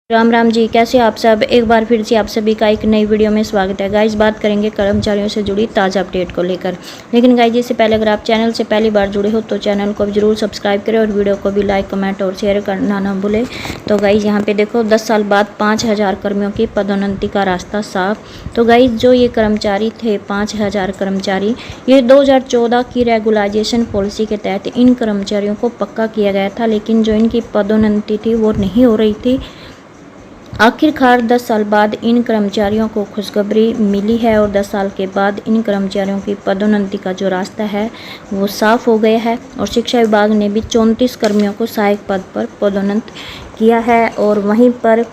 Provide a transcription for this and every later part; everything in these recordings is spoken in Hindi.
राम राम जी, कैसे आप सब। एक बार फिर से आप सभी का एक नई वीडियो में स्वागत है। गाइस बात करेंगे कर्मचारियों से जुड़ी ताज़ा अपडेट को लेकर। लेकिन गाइस इससे पहले अगर आप चैनल से पहली बार जुड़े हो तो चैनल को ज़रूर सब्सक्राइब करें और वीडियो को भी लाइक कमेंट और शेयर करना ना भूलें। तो गाइस यहाँ पे देखो 10 साल बाद 5000 कर्मियों की पदोन्नति का रास्ता साफ। तो गाइस जो ये कर्मचारी थे 5000 कर्मचारी, ये 2014 की रेगुलाइजेशन पॉलिसी के तहत इन कर्मचारियों को पक्का किया गया था, लेकिन जो इनकी पदोन्नति थी वो नहीं हो रही थी। आखिरकार 10 साल बाद इन कर्मचारियों को खुशखबरी मिली है और 10 साल के बाद इन कर्मचारियों की पदोन्नति का जो रास्ता है वो साफ हो गया है। और शिक्षा विभाग ने भी 34 कर्मियों को सहायक पद पर पदोन्नत किया है। और वहीं पर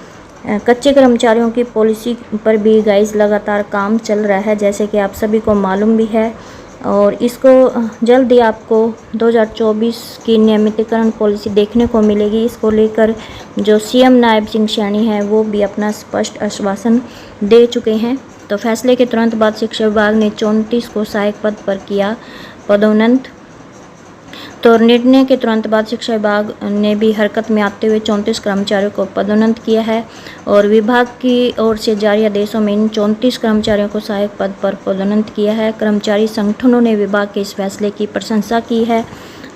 कच्चे कर्मचारियों की पॉलिसी पर भी गाइस लगातार काम चल रहा है, जैसे कि आप सभी को मालूम भी है। और इसको जल्द ही आपको 2024 की नियमितीकरण पॉलिसी देखने को मिलेगी। इसको लेकर जो सीएम नायब सिंह सैनी है वो भी अपना स्पष्ट आश्वासन दे चुके हैं। तो फैसले के तुरंत बाद शिक्षा विभाग ने 34 को सहायक पद पर किया पदोन्नत। तो निर्णय के तुरंत बाद शिक्षा विभाग ने भी हरकत में आते हुए 34 कर्मचारियों को पदोन्नत किया है। और विभाग की ओर से जारी आदेशों में इन 34 कर्मचारियों को सहायक पद पर पदोन्नत किया है। कर्मचारी संगठनों ने विभाग के इस फैसले की प्रशंसा की है।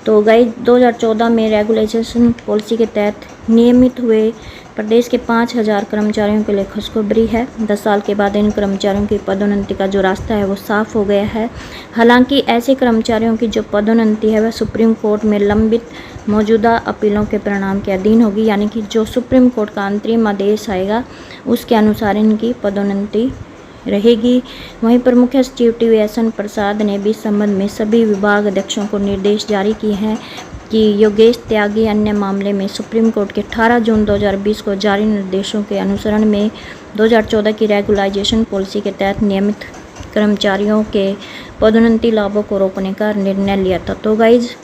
तो गाइस 2014 में रेगुलेशन पॉलिसी के तहत नियमित हुए प्रदेश के 5000 कर्मचारियों के लिए खुशखबरी है। 10 साल के बाद इन कर्मचारियों की पदोन्नति का जो रास्ता है वो साफ हो गया है। हालांकि ऐसे कर्मचारियों की जो पदोन्नति है वह सुप्रीम कोर्ट में लंबित मौजूदा अपीलों के परिणाम के अधीन होगी, यानी कि जो सुप्रीम कोर्ट का अंतरिम आदेश आएगा उसके अनुसार इनकी पदोन्नति रहेगी। वहीं पर मुख्य सचिव टी.एस.एन. प्रसाद ने भी इस संबंध में सभी विभाग अध्यक्षों को निर्देश जारी किए हैं कि योगेश त्यागी अन्य मामले में सुप्रीम कोर्ट के 18 जून 2020 को जारी निर्देशों के अनुसरण में 2014 की रेगुलाइजेशन पॉलिसी के तहत नियमित कर्मचारियों के पदोन्नति लाभों को रोकने का निर्णय लिया था। तो गाइज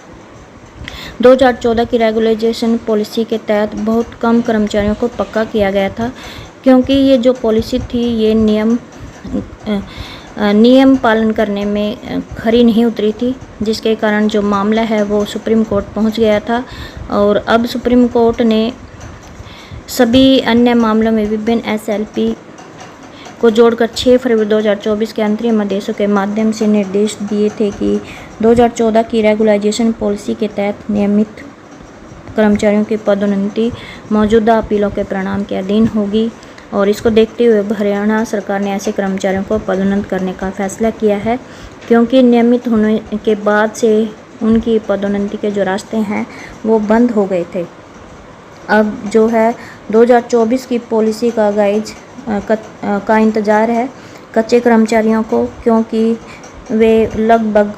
2014 की रेगुलाइजेशन पॉलिसी के तहत बहुत कम कर्मचारियों को पक्का किया गया था, क्योंकि ये जो पॉलिसी थी ये नियम पालन करने में खरी नहीं उतरी थी, जिसके कारण जो मामला है वो सुप्रीम कोर्ट पहुंच गया था। और अब सुप्रीम कोर्ट ने सभी अन्य मामलों में विभिन्न एसएलपी को जोड़कर 6 फरवरी 2024 के अंतरिम आदेशों के माध्यम से निर्देश दिए थे कि 2014 की रेगुलाइजेशन पॉलिसी के तहत नियमित कर्मचारियों की पदोन्नति मौजूदा अपीलों के परिणाम के अधीन होगी। और इसको देखते हुए हरियाणा सरकार ने ऐसे कर्मचारियों को पदोन्नत करने का फैसला किया है, क्योंकि नियमित होने के बाद से उनकी पदोन्नति के जो रास्ते हैं वो बंद हो गए थे। अब जो है 2024 की पॉलिसी का गाइज का इंतज़ार है कच्चे कर्मचारियों को, क्योंकि वे लगभग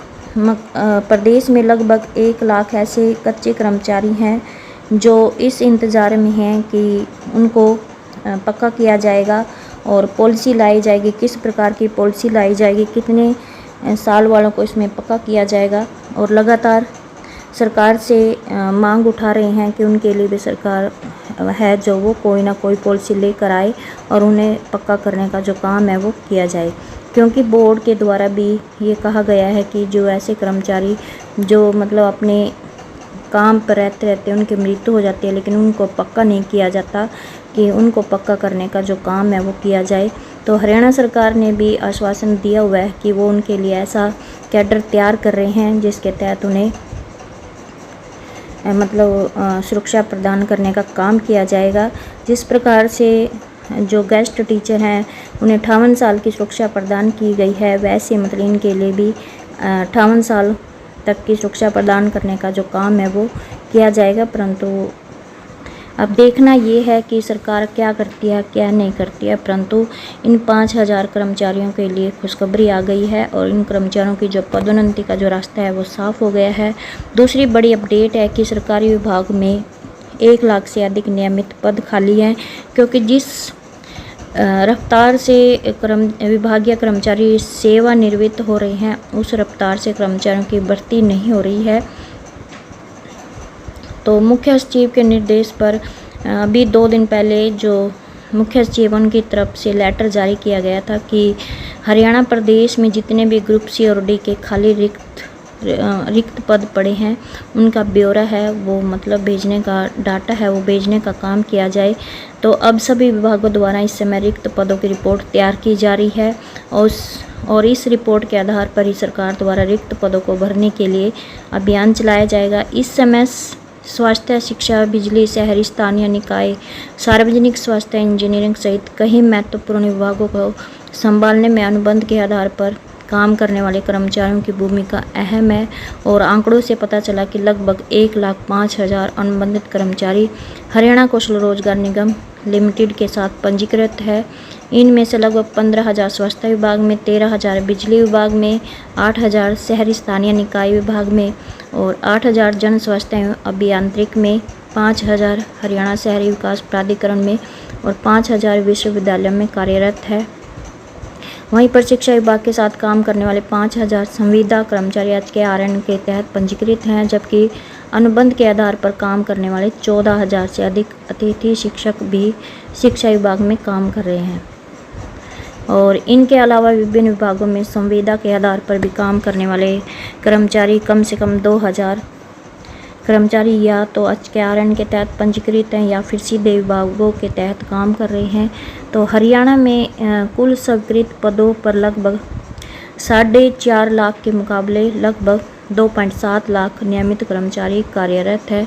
प्रदेश में लगभग 1 लाख ऐसे कच्चे कर्मचारी हैं जो इस इंतज़ार में हैं कि उनको पक्का किया जाएगा और पॉलिसी लाई जाएगी। किस प्रकार की पॉलिसी लाई जाएगी, कितने साल वालों को इसमें पक्का किया जाएगा। और लगातार सरकार से मांग उठा रहे हैं कि उनके लिए भी सरकार है जो वो कोई ना कोई पॉलिसी लेकर आए और उन्हें पक्का करने का जो काम है वो किया जाए। क्योंकि बोर्ड के द्वारा भी ये कहा गया है कि जो ऐसे कर्मचारी जो मतलब अपने काम पर रहते रहते उनकी मृत्यु हो जाती है, लेकिन उनको पक्का नहीं किया जाता, कि उनको पक्का करने का जो काम है वो किया जाए। तो हरियाणा सरकार ने भी आश्वासन दिया हुआ है कि वो उनके लिए ऐसा कैडर तैयार कर रहे हैं जिसके तहत उन्हें सुरक्षा प्रदान करने का काम किया जाएगा। जिस प्रकार से जो गेस्ट टीचर हैं उन्हें 58 साल की सुरक्षा प्रदान की गई है, वैसे मतलब इनके लिए भी 58 साल तक की सुरक्षा प्रदान करने का जो काम है वो किया जाएगा। परंतु अब देखना ये है कि सरकार क्या करती है क्या नहीं करती है। परंतु इन 5000 कर्मचारियों के लिए खुशखबरी आ गई है और इन कर्मचारियों की जो पदोन्नति का जो रास्ता है वो साफ हो गया है। दूसरी बड़ी अपडेट है कि सरकारी विभाग में 1 लाख से अधिक नियमित पद खाली हैं, क्योंकि जिस रफ्तार से विभागीय कर्मचारी सेवानिवृत्त हो रहे हैं उस रफ्तार से कर्मचारियों की भर्ती नहीं हो रही है। तो मुख्य सचिव के निर्देश पर अभी 2 दिन पहले जो मुख्य सचिव उनकी तरफ से लेटर जारी किया गया था कि हरियाणा प्रदेश में जितने भी ग्रुप सी और डी के खाली रिक्त रिक्त पद पड़े हैं उनका ब्यौरा है वो मतलब भेजने का डाटा है वो भेजने का काम किया जाए। तो अब सभी विभागों द्वारा इस समय रिक्त पदों की रिपोर्ट तैयार की जा रही है और इस रिपोर्ट के आधार पर ही सरकार द्वारा रिक्त पदों को भरने के लिए अभियान चलाया जाएगा। इस समय स्वास्थ्य, शिक्षा, बिजली, शहरी स्थानीय निकाय, सार्वजनिक स्वास्थ्य, इंजीनियरिंग सहित कई महत्वपूर्ण विभागों को संभालने में अनुबंध के आधार पर काम करने वाले कर्मचारियों की भूमिका अहम है और आंकड़ों से पता चला कि लगभग 1,05,000 अनुबंधित कर्मचारी हरियाणा कौशल रोजगार निगम लिमिटेड के साथ पंजीकृत है। इनमें से लगभग 15,000 स्वास्थ्य विभाग में, 13,000 बिजली विभाग में, 8,000 शहरी स्थानीय निकाय विभाग में और 8,000 जन स्वास्थ्य एवं अभियांत्रिक में, 5,000 हरियाणा शहरी विकास प्राधिकरण में और 5,000 विश्वविद्यालय में कार्यरत है। वहीं पर शिक्षा विभाग के साथ काम करने वाले 5,000 संविदा कर्मचारी HKRN के तहत पंजीकृत हैं, जबकि अनुबंध के आधार पर काम करने वाले 14,000 से अधिक अतिथि शिक्षक भी शिक्षा विभाग में काम कर रहे हैं। और इनके अलावा विभिन्न विभागों में संविदा के आधार पर भी काम करने वाले कर्मचारी कम से कम 2,000 कर्मचारी या तो HKRN के तहत पंजीकृत हैं या फिर सीधे विभागों के तहत काम कर रहे हैं। तो हरियाणा में कुल स्वीकृत पदों पर लगभग 4.5 लाख के मुकाबले लगभग 2.7 लाख नियमित कर्मचारी कार्यरत है।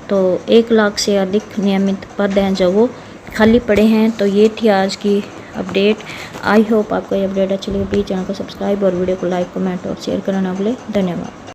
तो 1 लाख से अधिक नियमित पद हैं जो वो खाली पड़े हैं। तो ये थी आज की अपडेट। आई होप आपको ये अपडेट अच्छी लगी। प्लीज़ चैनल को सब्सक्राइब और वीडियो को लाइक, कमेंट और शेयर करना ना भूलें। धन्यवाद।